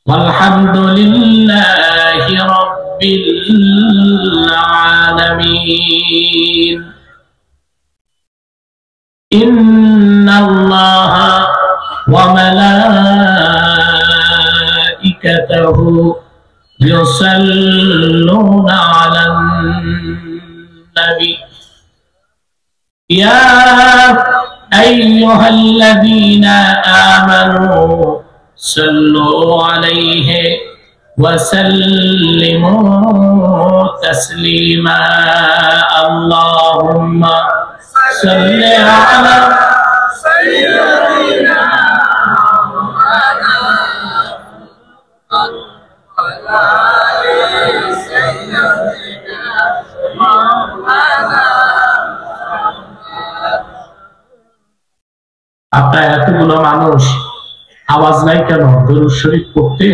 والحمد لله رب العالمين إن الله وملائكته يصلون على النبي يا أيها الذين آمنوا صلوا عليه وسلموا تسليما اللهم صل على سيدنا আপনার এতগুলো মানুষ আওয়াজ নাই কেন? দরুদ শরীফ পড়তে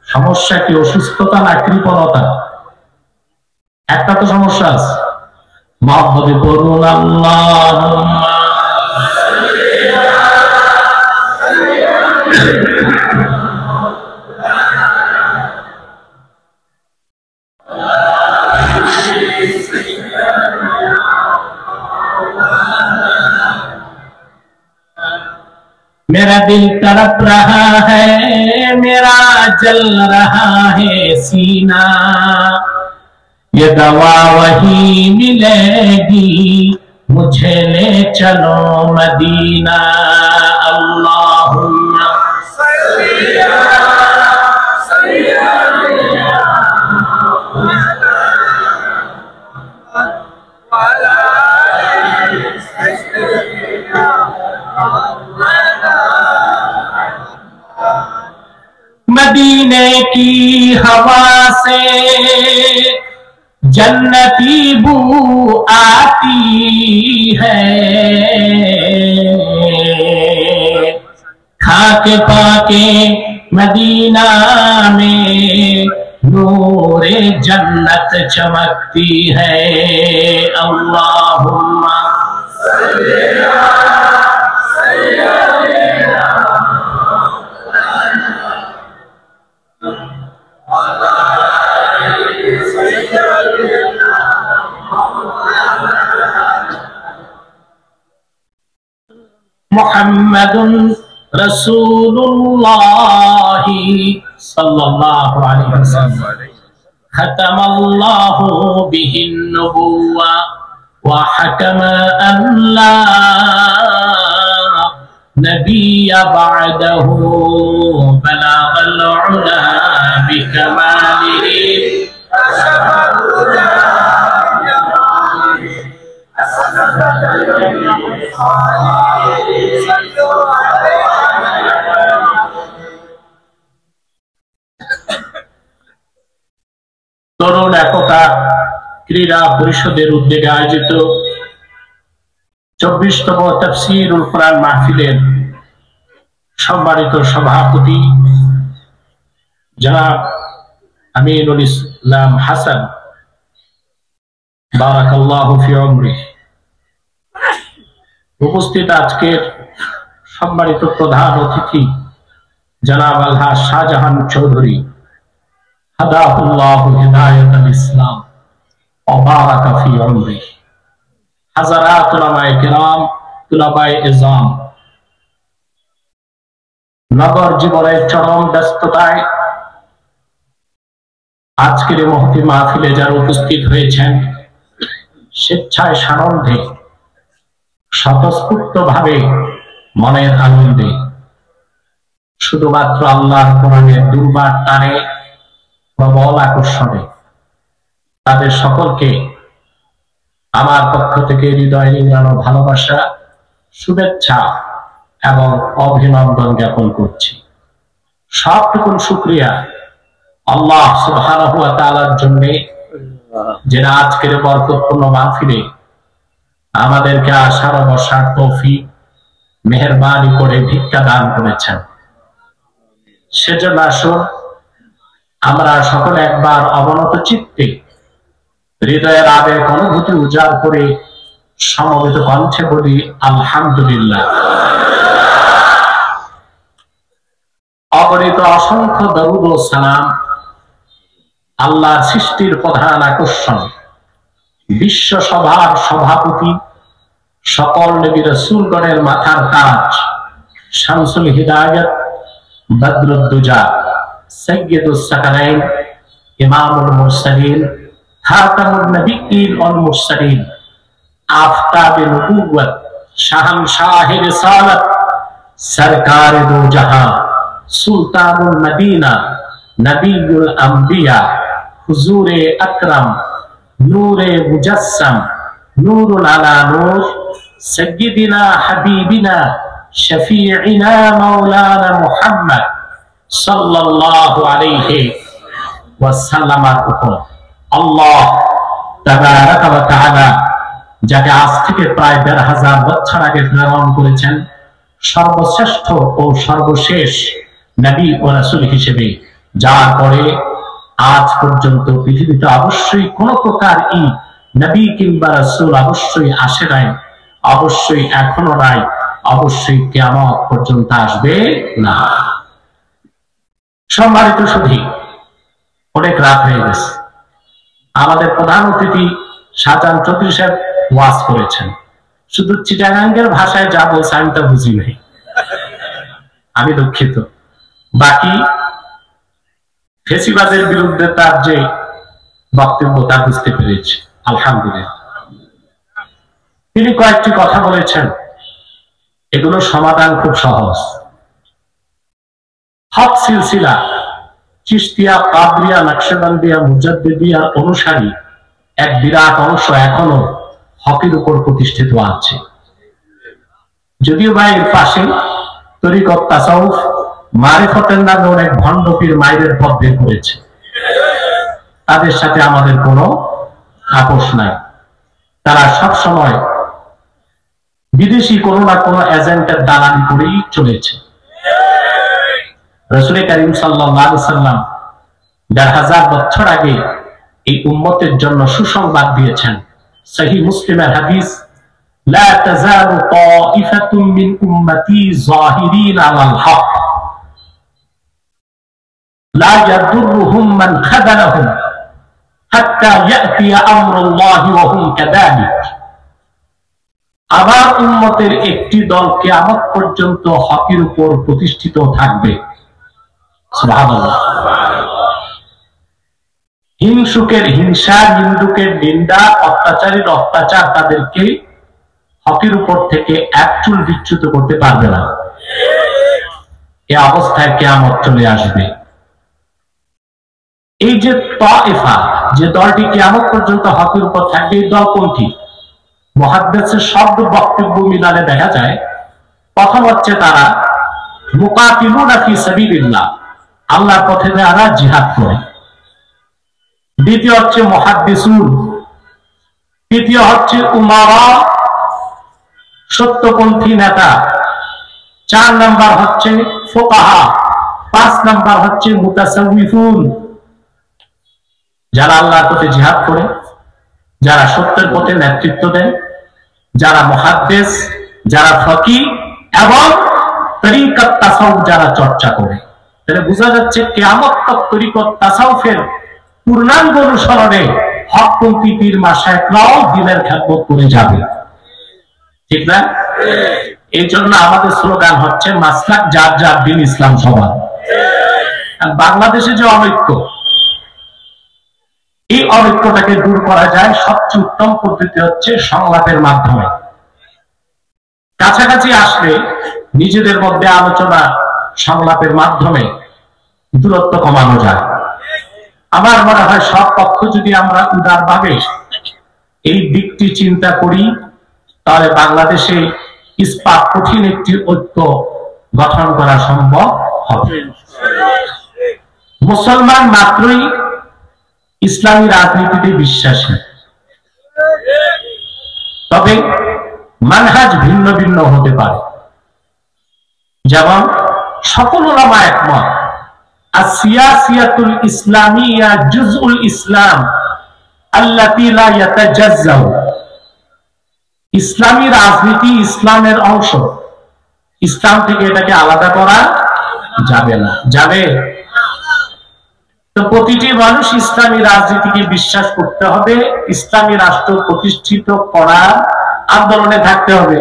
সমস্যা কি? অসুস্থতা না কৃপণতা? একটা তো সমস্যা আছে। মহব্বতে পড়ুন আল্লাহুম্মা मेरा दिल तड़प रहा है, मेरा जल रहा है सीना, ये दवा वही मिलेगी, मुझे ले चलो मदीना। अल्लाहुम्मा सल्ली अला सय्यिदिना मदीने की हवा से जन्नती बू आती है, खाके पाके मदीना में नूरे जन्नत चमकती है। अल्लाहुम्मा सल्ली अला सय्यिदिना मुहम्मदुन रसूलुल्लाह सल्लल्लाहु अलैहि वसल्लम खतमल्लाहु बिहिन नबुव्वा व हकम अन ला नबिय्य बअदहु बलागल उला बिकमालिही अशफल हुदा তরুণ একতা ক্রীড়া পরিষদের উদ্যোগে আয়োজিত 24তম তাফসীরুল কোরআন মাহফিলের সম্মানিত সভাপতি জনাব আমিনুল ইসলাম হাসান বারাকাল্লাহু ফি উমরিহি, উপস্থিত আজকের সম্মানিত প্রধান অতিথি জনাব আলহাজ শাহজাহান চৌধুরী হাদাহুল্লাহু হিদায়াতাল ইসলাম ওয়া বারাকা ফি উমরিহি, হাজারাত উলামায়ে কিরাম, তুলাবায়ে ইজাম, নগর জীবনের চরম ব্যস্ততায় আজকের এই মহতি মাহফিলে যারা উপস্থিত হয়েছেন, স্বেচ্ছায় সানন্দে স্বতঃস্ফূর্ত ভাবে মনের আনন্দে শুধুমাত্র আল্লাহর কোরআনের দুর্বার টানে বা বল আকর্ষণে তাদের সকলকে আমার পক্ষ থেকে হৃদয় নিংড়ানো ভালোবাসা, শুভেচ্ছা এবং অভিনন্দন জ্ঞাপন করছি। সবটুকুন শুকরিয়া আল্লাহ সুবহানাহু ওয়া তাআলার জন্য, যারা আজকের বরকতপূর্ণ মাহফিলে আমাদেরকে আসার বসার তৌফিক মেহেরবানি করে ভিক্ষা দান করেছেন। সেজন্য আসুন আমরা সকলে একবার অবনত চিত্তে হৃদয়ের আবেগ অনুভূতি উজাড় করে সমবেত কণ্ঠে বলি আলহামদুলিল্লাহ। অগণিত অসংখ্য দরুদ ও সালাম আল্লাহর সৃষ্টির প্রধান আকর্ষণ, বিশ্ব সভার সভাপতি, সকল নবী রাসূলগণের মাথার তাজ, শামসুল হিদায়াত, বদরুদ্দুজা, সাইয়্যিদুস সাকালাইন, ইমামুল মুরসালিন, খাতামুন নবিয়্যিন ওয়াল মুরসালিন, আফতাবে নবুওয়াত, শাহনশাহে রিসালাত, সরকারে দো জাহান, সুলতানুল মদিনা, নবিয়ুল আম্বিয়া, হুজুরে আকরাম, নূরে মুজাসসাম, নূরুন আলা নূর, সাইয়্যিদিনা হাবিবিনা শফিঈনা মাওলানা মুহাম্মদ সাল্লাল্লাহু আলাইহি ওয়াসাল্লামের উপর আল্লাহ তাবারাকা ওয়া তাআলা যাকে আজ থেকে প্রায় ১৫০০ বছর আগে প্রেরণ করেছেন সর্বশ্রেষ্ঠ ও সর্বশেষ নবী ও রাসূল হিসেবে, যার পরে আজ পর্যন্ত পৃথিবীতে অবশ্যই কোন প্রকার নবী কিংবা রাসূল অবশ্যই আসে নাই, অবশ্যই এখনো নাই, অবশ্যই কিয়ামত পর্যন্ত আসবে না। সম্মানিত সুধী, অনেক রাত হয়ে গেছে। আমাদের প্রধান অতিথি শাহজাহান চৌধুরী সাহেব ওয়াজ করেছেন, শুধু চিটাগাঙ্গের ভাষায় যা বলছে আমি তা বুঝি নাই, আমি দুঃখিত। বাকি ফেসিবাদের বিরুদ্ধে তার যে বক্তব্য তা বুঝতে পেরেছি, আলহামদুলিল্লাহ। তিনি কয়েকটি কথা বলেছেন, এগুলোর সমাধান খুব সহজ। হক সিলসিলা চিশতিয়া, কাদরিয়া, নকশবন্দিয়া, মুজাদ্দিদিয়ার অনুসারী এক বিরাট অংশ এখনো হকের উপর প্রতিষ্ঠিত আছে। যদিও বা এর পাশে তরিকত, তাসাউফ, মারিফতের নামে অনেক ভণ্ড পীর মাইরের পথ বের করেছে, তাদের সাথে আমাদের কোনো আপোষ নাই। তারা সব সময় বিদেশি কোনো না কোনো এজেন্টের দালালি করেই চলেছে। রাসূল কারীম সাল্লাল্লাহু আলাইহি সাল্লাম ১৫০০ বছর আগে এই উম্মতের জন্য সুসংবাদ দিয়েছেন। সহিহ মুসলিমের হাদিস, লা তাযালু তাঈফাতুম মিন উম্মতি যাহিরিন আলাল হক লা ইয়াদুররুহুম মান খাযালাহুম হাত্তা ইয়াতিয়া আমরুল্লাহি ওয়া হুম কাযালিক। আমার উম্মতের একটি দল কিয়ামত পর্যন্ত হকের উপর প্রতিষ্ঠিত থাকবে। সুবহানাল্লাহ। হিংসুকের হিংসা, নিন্দুকের নিন্দা, অত্যাচারীর অত্যাচার তাদেরকে হকের উপর থেকে এক চুল বিচ্যুত করতে পারবে না। এ অবস্থায় কিয়ামত চলে আসবে। এই যে তায়েফা, যে দলটি কিয়ামত পর্যন্ত হকের উপর থাকবে, এই দল কোনটি? মুহাদ্দিসের শব্দ বক্তব্য মিলালে দেখা যায়, প্রথম হচ্ছে তারা মুকাতিলুনা ফি সাবিলিল্লাহ, আল্লাহর পথে যারা জিহাদ করে। দ্বিতীয় হচ্ছে মুহাদ্দিসুন, তৃতীয় হচ্ছে উমারা, সত্যপন্থী নেতা, ৪ নাম্বার হচ্ছে ফুকাহা, ৫ নাম্বার হচ্ছে মুতাসাউফিফুন, যারা আল্লাহর পথে জিহাদ করে, যারা সত্যের পথে নেতৃত্ব দেন, যারা মুহাদ্দিস, যারা ফকিহ এবং তরিকত তাসাউফ যারা চর্চা করে। তাহলে বোঝা যাচ্ছে কিয়ামত তক তরিকত তাসাউফের পূর্ণাঙ্গ অনুসরণে হকপন্থী পীর মাশায়েখরাও দিনের খেদমত করে যাবে, ঠিক না? এই জন্য আমাদের স্লোগান হচ্ছে মাসলাক যার যার, দিন ইসলাম সবার। আর বাংলাদেশে যে অনৈক্য, এই অনৈক্যটাকে দূর করা যায় সবচেয়ে উত্তম পদ্ধতি হচ্ছে সংলাপের মাধ্যমে। কাছাকাছি আসলে নিজেদের মধ্যে আলোচনা, সংলাপের মাধ্যমে দূরত্ব কমানো যায়। আমার মনে হয় সব পক্ষ যদি আমরা উদারভাবে এই দিকটি চিন্তা করি, তাহলে বাংলাদেশে ইস্পাত কঠিন একটি ঐক্য গঠন করা সম্ভব হবে। মুসলমান মাত্রই ইসলামী রাজনীতিতে বিশ্বাসী, তবে মানহাজ ভিন্ন ভিন্ন হতে পারে। যেমন সকল উলামা একমত, আসিয়াসিয়াতুল ইসলামিয়া জুজউল ইসলাম আল্লাতী লা ইয়াতাজাজ্জাউ, ইসলামী রাজনীতি ইসলামের অংশ, ইসলাম থেকে এটাকে আলাদা করা যাবে না। যাবে? তো প্রতিটি মানুষ ইসলামী রাজনীতিকে বিশ্বাস করতে হবে, ইসলামী রাষ্ট্র প্রতিষ্ঠিত করার আন্দোলনে থাকতে হবে,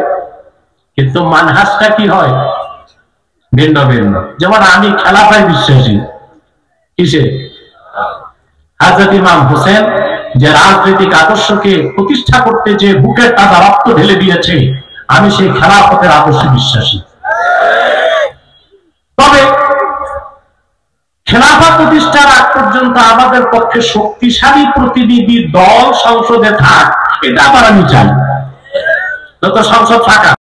কিন্তু মানহাজটা কি হয়? ভিন্ন ভিন্ন। যেমন আমি খেলাফায় বিশ্বাসী। কিসে? হযরত ইমাম হোসেন যে রাজনৈতিক আদর্শকে প্রতিষ্ঠা করতে যে বুকের তাজা রক্ত ঢেলে দিয়েছে, আমি সেই খেলাফতের আদর্শে বিশ্বাসী। তবে খেলাফত প্রতিষ্ঠার আগ পর্যন্ত আমাদের পক্ষে শক্তিশালী প্রতিনিধি দল সংসদে থাক, এটা আবার আমি চাই। যত সংসদ থাকা